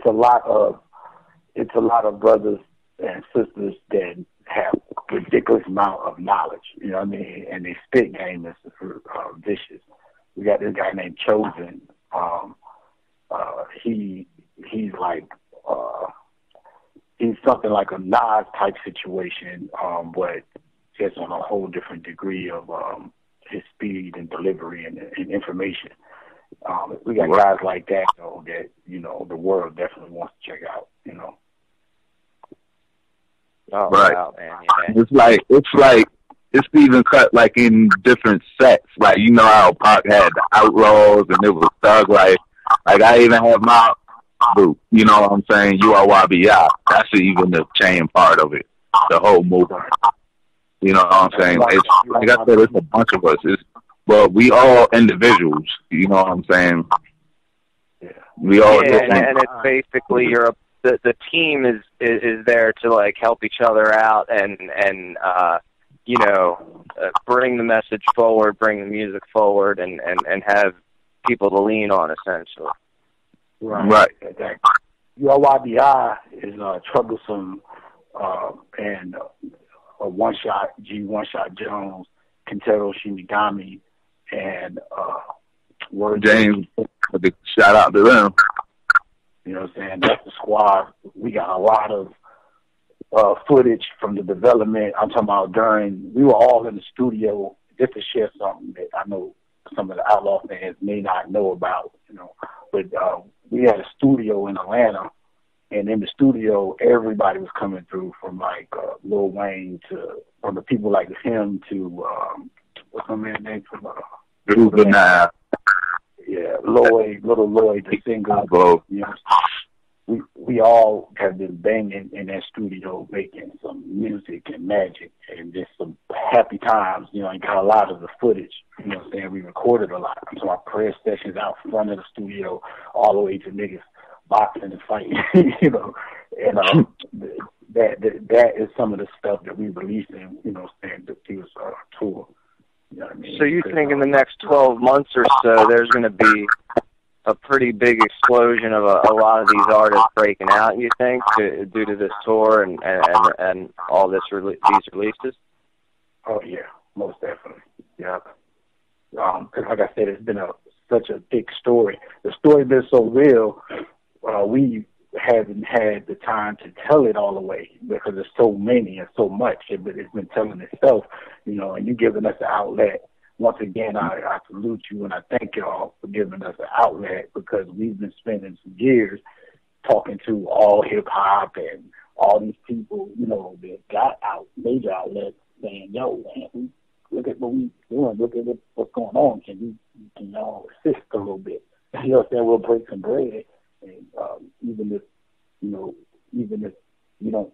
Speaker 6: a lot of brothers and sisters that have ridiculous amount of knowledge. You know what I mean? And they spit game is vicious. We got this guy named Chosen. He's like he's something like a Nas type situation, but just on a whole different degree of his speed and delivery and information. We got guys like that, though, that, you know, the world definitely wants to check out, you know.
Speaker 5: Oh,
Speaker 7: right.
Speaker 5: Wow, man. Yeah.
Speaker 7: It's like it's even cut like in different sets. Like, you know how Pac had the Outlaws and it was Thug Life. Like, I even have my group, you know what I'm saying? URYBI. That's even the chain part of it, the whole movement. You know what I'm saying? It's, like I said, it's a bunch of us. But we all individuals. You know what I'm saying?
Speaker 6: Yeah.
Speaker 7: We all
Speaker 5: and it's basically the team is there to like help each other out and you know, bring the message forward, bring the music forward, and have people to lean on, essentially.
Speaker 7: Right.
Speaker 6: Exactly. URYBI is Troublesome and One Shot Jones, Kentaro Shinigami, and Word
Speaker 7: James. Shout out to them.
Speaker 6: You know what I'm saying? That's the squad. We got a lot of footage from the development. I'm talking about we were all in the studio, just to share something that I know some of the Outlaw fans may not know about, you know. But we had a studio in Atlanta, and in the studio, everybody was coming through from like Lil Wayne from the people like him to what's my man's name from
Speaker 7: Juvenile.
Speaker 6: Yeah, Little Lloyd, the singer. You know, we all have been banging in that studio, making some music and magic and just some happy times. You know, and got a lot of the footage. You know what I'm saying? We recorded a lot. So our prayer sessions out front of the studio, all the way to niggas boxing and fighting. You know, and that is some of the stuff that we released in, you know, saying that this tour. You know what I mean?
Speaker 5: So you think in the next 12 months or so, there's going to be a pretty big explosion of a lot of these artists breaking out, you think, due to this tour and all these releases?
Speaker 6: Oh, yeah, most definitely. Yeah. Because like I said, it's been such a big story. The story's been so real, we haven't had the time to tell it all the way because there's so many and so much, but it's been telling itself, you know, and you giving us an outlet. Once again, I salute you and I thank y'all for giving us an outlet because we've been spending some years talking to all hip-hop and all these people, you know, that got major outlets saying, yo, man, look at what we doing, look at what's going on. Can y'all assist a little bit? You know what I'm saying? We'll break some bread. And even if you know, even if we don't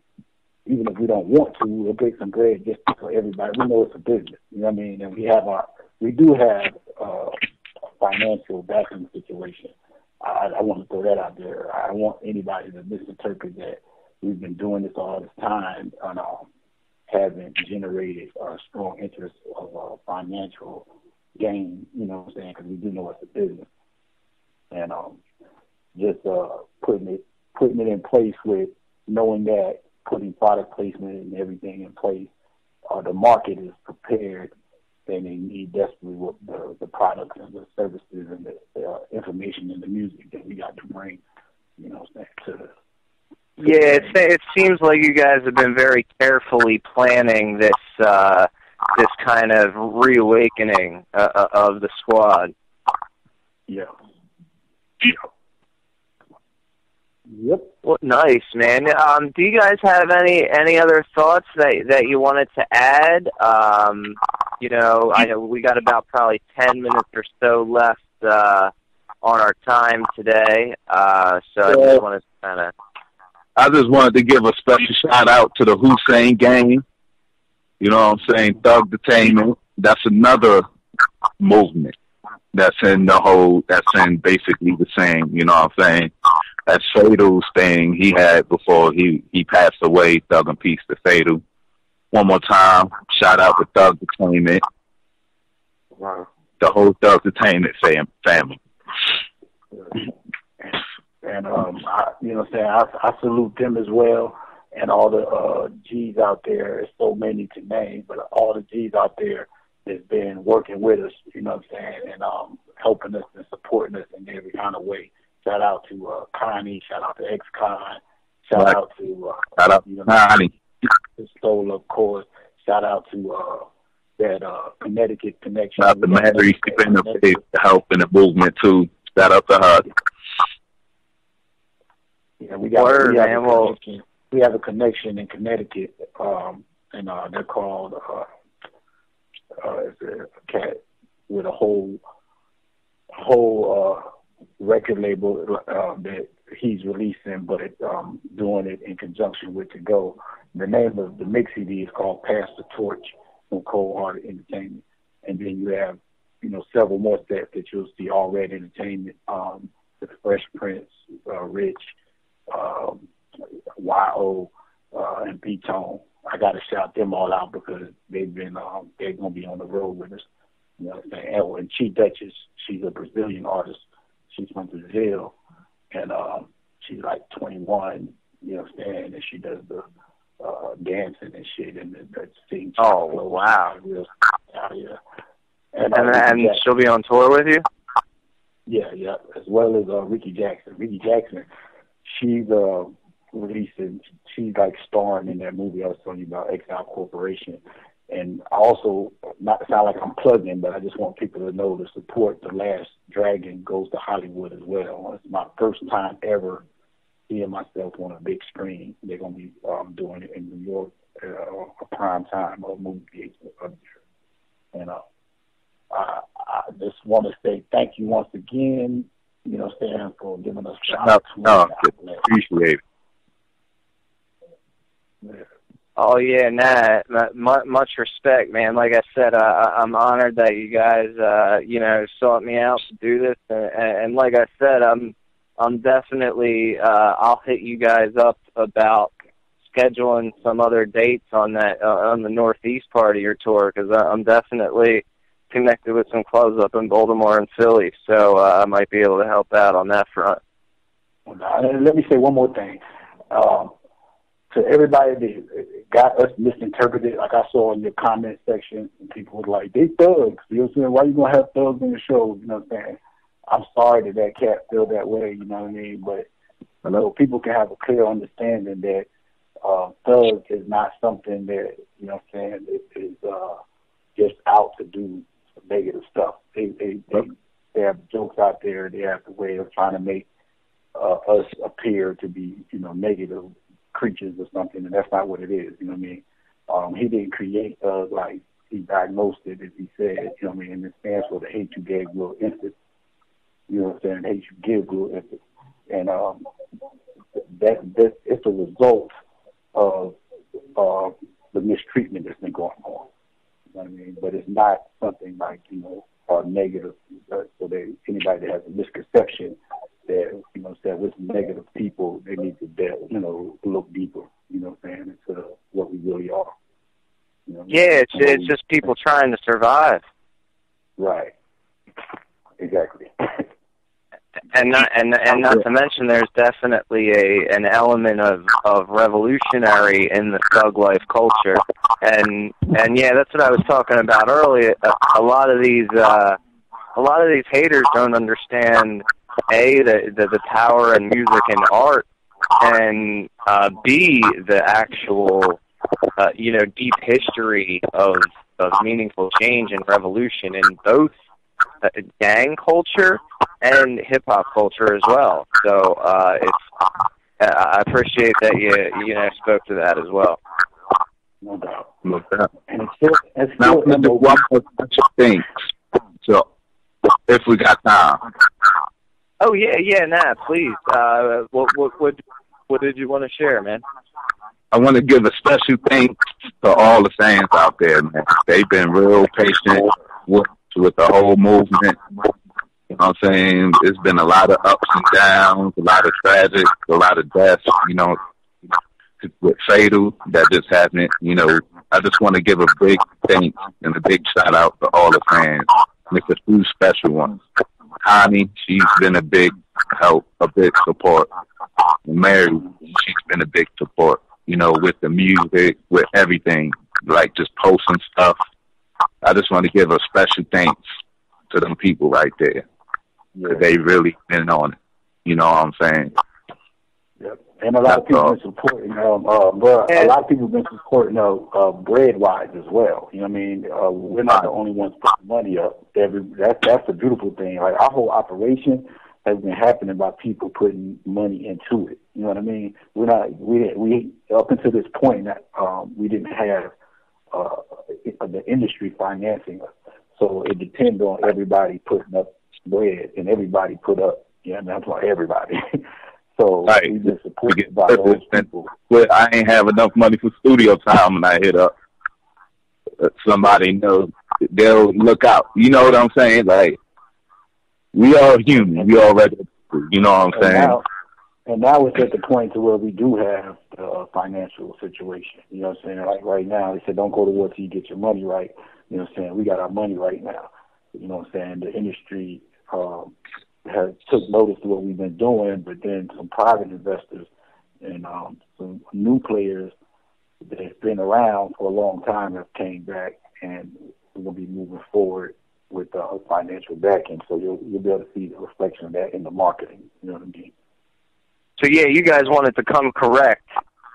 Speaker 6: want to, we'll break some bread just for everybody. We know it's a business, you know what I mean? And we do have a financial backing situation. I want to throw that out there. I don't want anybody to misinterpret that we've been doing this all this time and haven't generated a strong interest of financial gain, you know what I'm saying? Because we do know it's a business. And just putting it in place with knowing that, putting product placement and everything in place, the market is prepared, and they need desperately what the products and the services and the information and the music that we got to bring, you know, to.
Speaker 5: Yeah, it seems like you guys have been very carefully planning this kind of reawakening of the squad.
Speaker 6: Yeah. Yep.
Speaker 5: Well, nice, man. Do you guys have any other thoughts that you wanted to add? You know, I know we got about probably 10 minutes or so left on our time today. So I just wanted to kind of.
Speaker 7: I just wanted to give a special shout out to the Hussein Gang. You know what I'm saying? Thug Detainment. That's another movement that's in basically the same, you know what I'm saying? That Fatal's thing he had before he passed away, Thug and Peace to Fatal. One more time, shout out to Thug Detainment.
Speaker 6: Wow.
Speaker 7: The whole Thug Detainment family.
Speaker 6: And you know what I'm saying, I salute them as well, and all the G's out there. There's so many to name, but all the G's out there that's been working with us, you know what I'm saying, and helping us and supporting us in every kind of way. Shout out to Connie, shout out to Ex-Con, shout out to
Speaker 7: Connie.
Speaker 6: Soul, of course. Shout out to that Connecticut connection.
Speaker 7: Shout out to Mary, keeping the faith to help in the movement too. Shout out to her.
Speaker 6: Yeah, we have a connection in Connecticut, and they're called it's a cat with a whole record label that he's releasing, but doing it in conjunction with To Go. The name of the mix CD is called Pass the Torch from Cold Hearted Entertainment, and then you have, you know, several more sets that you'll see all Red Entertainment, the Fresh Prince, Rich, Y.O., and B-Tone. I got to shout them all out because they've been, they're going to be on the road with us. You know what I'm saying? And Chi Duchess, she's a Brazilian artist. She's from Brazil, and she's like 21, you know what I'm saying? And she does the dancing and shit and the singing.
Speaker 5: Oh, wow.
Speaker 6: Yeah.
Speaker 5: And she'll be on tour with you?
Speaker 6: Yeah, as well as Ricky Jackson. Ricky Jackson, she's releasing, she's like starring in that movie I was telling you about, Exile Corporation. And also, not to sound like I'm plugging, but I just want people to know to support The Last Dragon Goes to Hollywood as well. It's my first time ever seeing myself on a big screen. They're going to be doing it in New York at a prime time of movie theaters up there. And I just want to say thank you once again, you know, Stan, for giving us the opportunity.
Speaker 7: Appreciate it.
Speaker 6: Yeah.
Speaker 5: Oh, yeah, much respect, man. Like I said, I'm honored that you guys, you know, sought me out to do this. And like I said, I'm definitely, I'll hit you guys up about scheduling some other dates on that, on the Northeast part of your tour, because I'm definitely connected with some clubs up in Baltimore and Philly, so I might be able to help out on that front.
Speaker 6: Let me say one more thing. To everybody that got us misinterpreted, like I saw in your comment section, and people were like, they thugs. You know what I'm saying? Why you going to have thugs in the show? You know what I'm saying? I'm sorry that cat feel that way, you know what I mean? But you know, people can have a clear understanding that thug is not something that, you know what I'm saying, is just out to do negative stuff. They have jokes out there. They have the way of trying to make us appear to be, you know, negative creatures or something, and that's not what it is, you know what I mean? He didn't create like he diagnosed it, as he said, you know what I mean? And it stands for the hate you gave will instant, you know what I'm saying? Hate you give will instant. And that it's a result of the mistreatment that's been going on. You know what I mean? But it's not something like, negative. So that anybody that has a misconception that, that with negative people, they need to, look deeper, into what we really are.
Speaker 5: Yeah, it's just people trying to survive.
Speaker 6: Right. Exactly.
Speaker 5: And not to mention, there's definitely an element of revolutionary in the thug life culture, and yeah, that's what I was talking about earlier. A lot of these haters don't understand the power in music and art, and B, the actual deep history of meaningful change and revolution in both gang culture and hip hop culture as well. So I appreciate that you spoke to that as well.
Speaker 6: No doubt.
Speaker 7: No doubt.
Speaker 6: And it's
Speaker 7: now I'm gonna do one more thing. So if we got time.
Speaker 5: Oh yeah, please. What did you want to share, man?
Speaker 7: I want to give a special thanks to all the fans out there, man. They've been real patient with the whole movement. You know what I'm saying? It's been a lot of ups and downs, a lot of tragic, a lot of deaths, with Fatal that just happened. I just want to give a big thanks and a big shout out to all the fans. And it's a few special ones. Connie, she's been a big help, a big support. Mary, she's been a big support, with the music, with everything, like just posting stuff. I just want to give a special thanks to them people right there. Yeah. They really been on it. You know what I'm saying?
Speaker 6: Yep. And a lot of people have been supporting, a lot of people have been supporting bread-wise as well. You know what I mean? We're not the only ones putting money up. That's the beautiful thing. Like, our whole operation has been happening by people putting money into it. You know what I mean? We up until this point, we didn't have the industry financing us. So it depends on everybody putting up bread, and everybody put up, that's why everybody. So right. We've been supported by those people.
Speaker 7: Well, I ain't have enough money for studio time, and I hit up somebody knows, they'll look out. You know what I'm saying? Like, we are human. We all regular people. You know what I'm saying?
Speaker 6: And now it's at the point to where we do have the financial situation. You know what I'm saying? Like right now, they said don't go to war till you get your money right. You know what I'm saying? We got our money right now. You know what I'm saying? The industry has took notice of what we've been doing, but then some private investors and some new players that have been around for a long time have came back, and we're going to be moving forward with financial backing. So you'll be able to see the reflection of that in the marketing. You know what I mean? So
Speaker 5: yeah, you guys wanted to come correct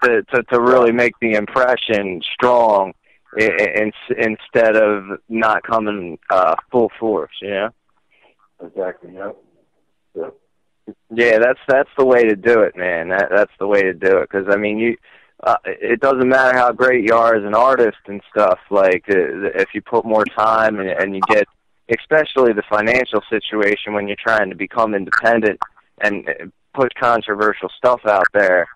Speaker 5: to really make the impression strong instead of not coming full force. Yeah.
Speaker 6: Exactly. Yep. Yep.
Speaker 5: Yeah, that's the way to do it, man. That's the way to do it. Because I mean, it doesn't matter how great you are as an artist and stuff. Like if you put more time and you get, especially the financial situation when you're trying to become independent and put controversial stuff out there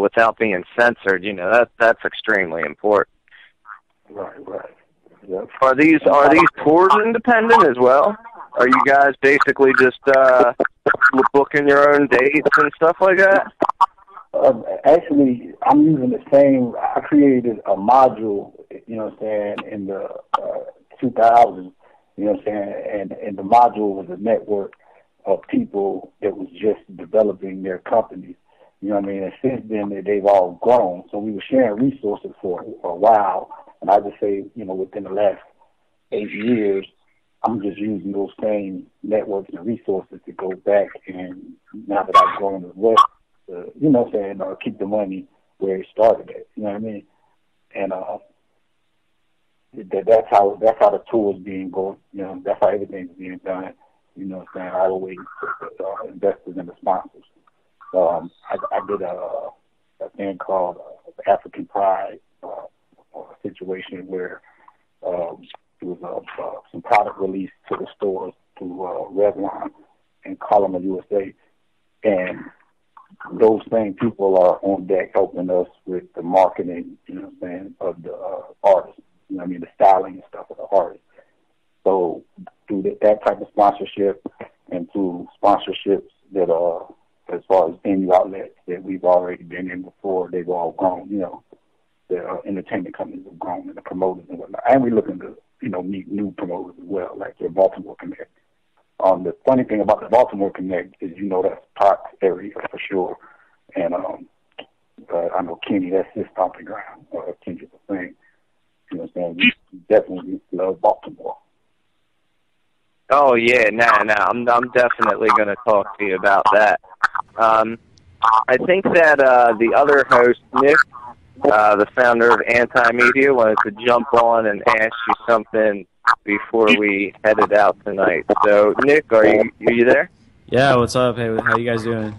Speaker 5: without being censored. That's extremely important.
Speaker 6: Right. Yep.
Speaker 5: Are these tours independent as well? Are you guys basically just booking your own dates and stuff like that?
Speaker 6: Actually, I'm using the same. I created a module, you know what I'm saying, in the 2000s, you know what I'm saying, and the module was a network of people that was just developing their companies. You know what I mean? And since then, they've all grown. So we were sharing resources for a while. And I just say, within the last 8 years, I'm just using those same networks and resources to go back, and now that I've grown as well, you know what I'm saying, keep the money where it started at. You know what I mean? And that's how the tour is being going. That's how everything's being done. You know what I'm saying? All the way to the investors and the sponsors. I did a thing called African Pride situation where it was some product release to the stores through Revlon and Column USA, and those same people are on deck helping us with the marketing, you know what I'm saying, of the artists. You know what I mean, the styling and stuff of the artists. So through that type of sponsorship and through sponsorships that are, as far as venue outlets that we've already been in before, they've all grown, you know. The entertainment companies have grown and the promoters and whatnot. And we're looking to, you know, meet new promoters as well, like your Baltimore Connect. The funny thing about the Baltimore Connect is, you know, that's Pac's area for sure. And I know Kenny, that's his stomping ground, Kendrick was saying. You know what I'm saying? We definitely love Baltimore.
Speaker 5: Oh, yeah, I'm definitely going to talk to you about that. I think that the other host, Nick, the founder of AntiMedia, wanted to jump on and ask you something before we headed out tonight. So, Nick, are you there?
Speaker 4: Yeah, what's up? Hey, how you guys doing?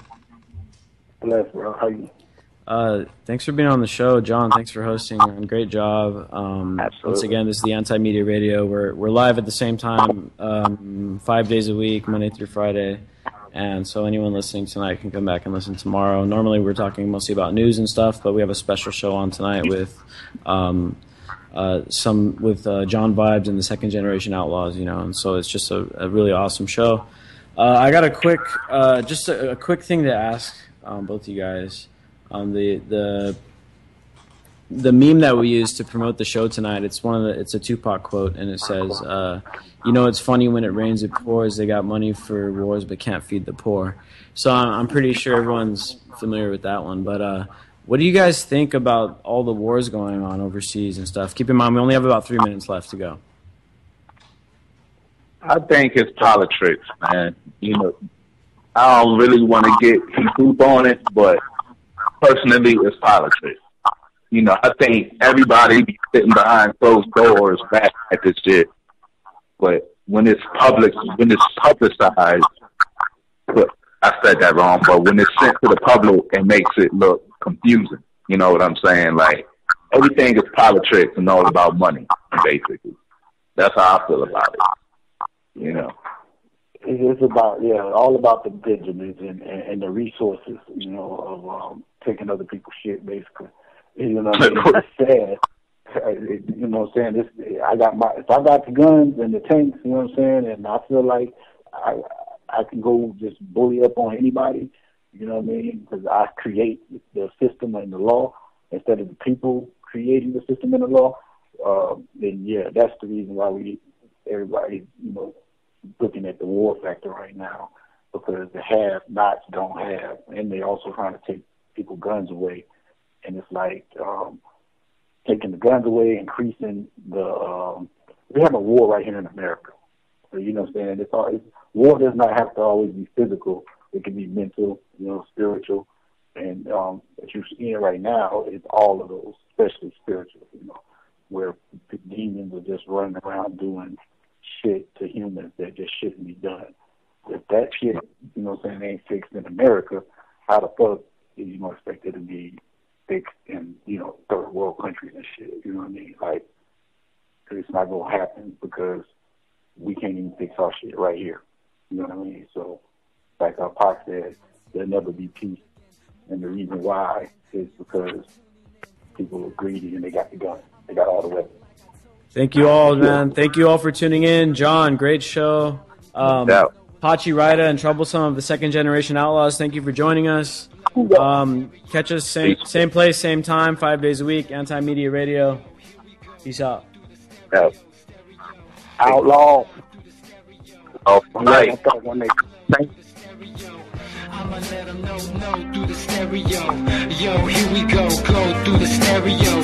Speaker 6: Bless, bro. How you?
Speaker 4: Thanks for being on the show, John. Thanks for hosting. Great job.
Speaker 5: Absolutely.
Speaker 4: Once again, this is the AntiMedia Radio. We're live at the same time, 5 days a week, Monday through Friday. And so anyone listening tonight can come back and listen tomorrow. Normally we're talking mostly about news and stuff, but we have a special show on tonight with John Vibes and the 2ndGeneration Outlaws, you know, and so it's just a really awesome show. I got a quick thing to ask both of you guys. The meme that we use to promote the show tonight, it's a Tupac quote, and it says, you know, it's funny when it rains it pours. They got money for wars but can't feed the poor. So I'm pretty sure everyone's familiar with that one. But what do you guys think about all the wars going on overseas and stuff? Keep in mind, we only have about 3 minutes left to go.
Speaker 7: I think it's politics, man. You know, I don't really want to get deep on it, but personally, it's politics. You know, I think everybody be sitting behind closed doors back at this shit. But when it's publicized, I said that wrong, but when it's sent to the public, it makes it look confusing. You know what I'm saying? Like, everything is politics and all about money, basically. That's how I feel about it. You know?
Speaker 6: It's about, all about the Benjamins and the resources, you know, of taking other people's shit, basically. You know what I mean? It's sad. You know what I'm saying? If I got the guns and the tanks, you know what I'm saying, and I feel like I can go just bully up on anybody, you know what I mean, because I create the system and the law instead of the people creating the system and the law, then, yeah, that's the reason why everybody, you know, looking at the war factor right now, because the have-nots don't have, and they also trying to take people guns away. And it's like taking the guns away, increasing the we have a war right here in America. So, you know what I'm saying? War does not have to always be physical. It can be mental, you know, spiritual. And what you're seeing right now is all of those, especially spiritual, you know, where demons are just running around doing shit to humans that just shouldn't be done. If that shit, you know what I'm saying, ain't fixed in America, how the fuck is you going to expect it to be fixed in, you know, third world countries and shit, you know what I mean? Like, it's not going to happen because we can't even fix our shit right here, you know what I mean? So, like our Pac said, there'll never be peace. And the reason why is because people are greedy and they got the gun. They got all the weapons.
Speaker 4: Thank you all, man. Thank you all for tuning in. John, great show. Pachi Rydah and Troublesome of the 2ndGeneration Outlaws, thank you for joining us. Catch us same place, same time, 5 days a week, AntiMedia Radio. Peace out.
Speaker 7: Yeah.
Speaker 6: Outlaw.
Speaker 7: Oh, right.
Speaker 3: I'ma let them know through the stereo. Yo, here we go through the stereo.